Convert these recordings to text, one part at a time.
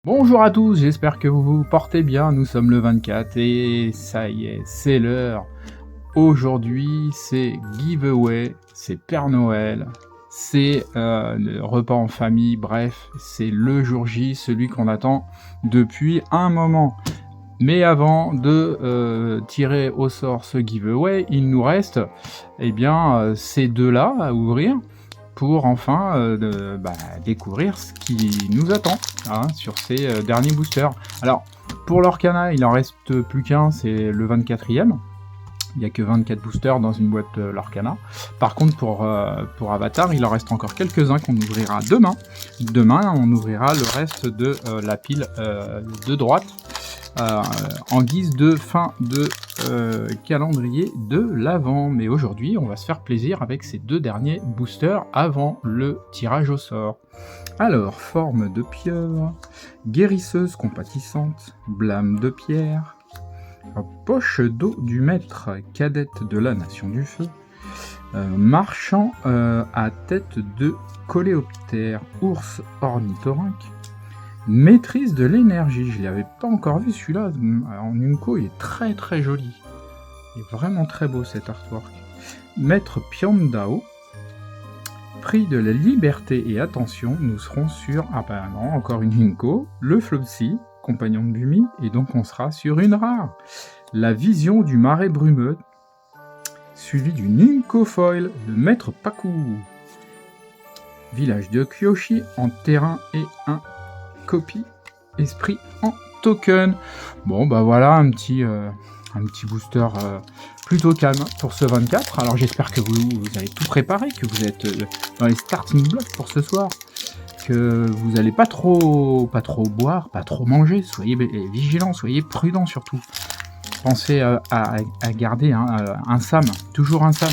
Bonjour à tous, j'espère que vous vous portez bien. Nous sommes le 24 et ça y est, c'est l'heure. Aujourd'hui, c'est giveaway, c'est Père Noël, c'est le repas en famille, bref, c'est le jour J, celui qu'on attend depuis un moment. Mais avant de tirer au sort ce giveaway, il nous reste ces deux-là à ouvrir pour enfin découvrir ce qui nous attend sur ces derniers boosters. Alors, pour l'Orcana, il en reste plus qu'un, c'est le 24e. Il n'y a que 24 boosters dans une boîte l'Orcana. Par contre, pour Avatar, il en reste encore quelques-uns qu'on ouvrira demain. Demain, on ouvrira le reste de la pile de droite. En guise de fin de calendrier de l'Avent. Mais aujourd'hui, on va se faire plaisir avec ces deux derniers boosters avant le tirage au sort. Alors, forme de pieuvre, guérisseuse compatissante, blâme de pierre, poche d'eau du maître, cadette de la nation du feu, marchand à tête de coléoptère, ours ornithorynque, maîtrise de l'énergie, je l'avais pas encore vu celui-là, en Unco il est très très joli, il est vraiment très beau cet artwork. Maître Piandao, prix de la liberté et attention, nous serons sur, encore une Unco, le Flopsy, compagnon de Bumi, et donc on sera sur une rare. La vision du marais brumeux, suivi d'une Unco Foil, le Maître Paku. Village de Kyoshi en terrain et un copie esprit en token. Bon bah voilà un petit booster plutôt calme pour ce 24. Alors j'espère que vous avez tout préparé, que vous êtes dans les starting blocks pour ce soir, que vous n'allez pas trop boire, pas trop manger, soyez vigilants, soyez prudents surtout. Pensez à garder un SAM, toujours un SAM.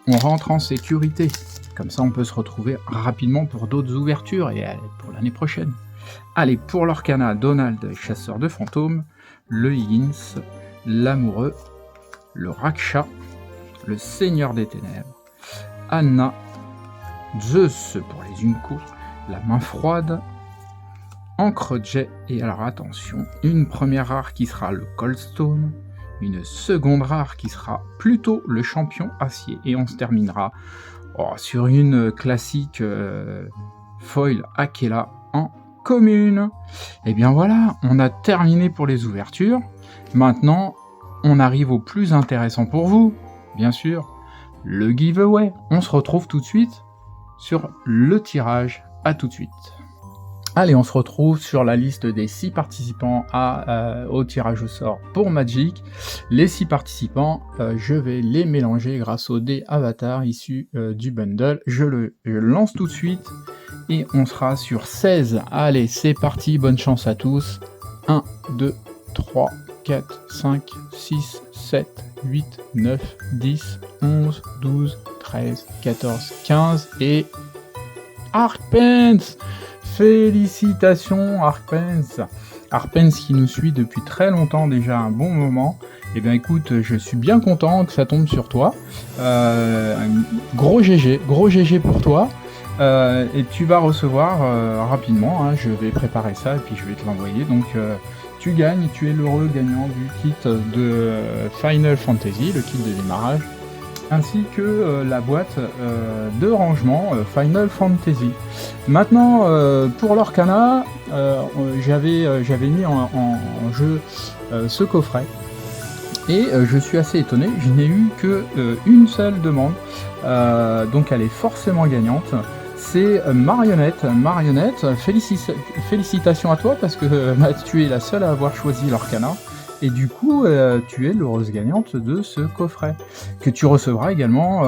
On rentre en sécurité. Comme ça, on peut se retrouver rapidement pour d'autres ouvertures et pour l'année prochaine. Allez, pour l'Orcana, Donald, chasseur de fantômes, le Higgins, l'amoureux, le Raksha, le seigneur des ténèbres, Anna, Zeus pour les Unco, la main froide, Encre Jet, et alors attention, une première rare qui sera le Coldstone, une seconde rare qui sera plutôt le champion acier, et on se terminera sur une classique foil Akela en commune. Et bien voilà, on a terminé pour les ouvertures. Maintenant, on arrive au plus intéressant pour vous, bien sûr, le giveaway. On se retrouve tout de suite sur le tirage. À tout de suite. Allez, on se retrouve sur la liste des 6 participants au tirage au sort pour Magic. Les 6 participants, je vais les mélanger grâce au dé Avatar issu du bundle. Je lance tout de suite et on sera sur 16. Allez, c'est parti, bonne chance à tous. 1, 2, 3, 4, 5, 6, 7, 8, 9, 10, 11, 12, 13, 14, 15 et Arcpence. Félicitations Arcpence. Arcpence qui nous suit depuis très longtemps, déjà un bon moment. Et bien écoute, je suis bien content que ça tombe sur toi. Gros GG pour toi. Et tu vas recevoir rapidement, je vais préparer ça et puis je vais te l'envoyer. Donc tu gagnes, tu es l'heureux gagnant du kit de Final Fantasy, le kit de démarrage, ainsi que la boîte de rangement Final Fantasy. Maintenant, pour l'Orcana, j'avais mis en jeu ce coffret, et je suis assez étonné, je n'ai eu que une seule demande, donc elle est forcément gagnante. C'est Marionnette, félicitations à toi parce que tu es la seule à avoir choisi l'Orcana. Et du coup, tu es l'heureuse gagnante de ce coffret, que tu recevras également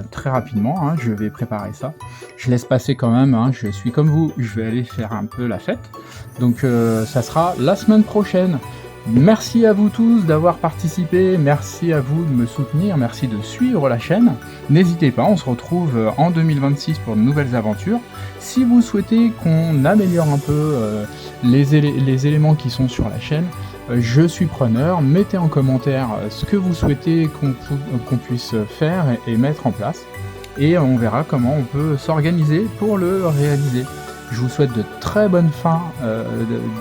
très rapidement, je vais préparer ça. Je laisse passer quand même, je suis comme vous, je vais aller faire un peu la fête. Donc ça sera la semaine prochaine. Merci à vous tous d'avoir participé, merci à vous de me soutenir, merci de suivre la chaîne. N'hésitez pas, on se retrouve en 2026 pour de nouvelles aventures. Si vous souhaitez qu'on améliore un peu les éléments qui sont sur la chaîne, je suis preneur. Mettez en commentaire ce que vous souhaitez qu'on puisse faire et mettre en place. Et on verra comment on peut s'organiser pour le réaliser. Je vous souhaite de très bonnes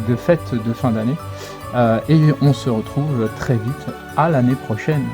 de fêtes de fin d'année et on se retrouve très vite à l'année prochaine.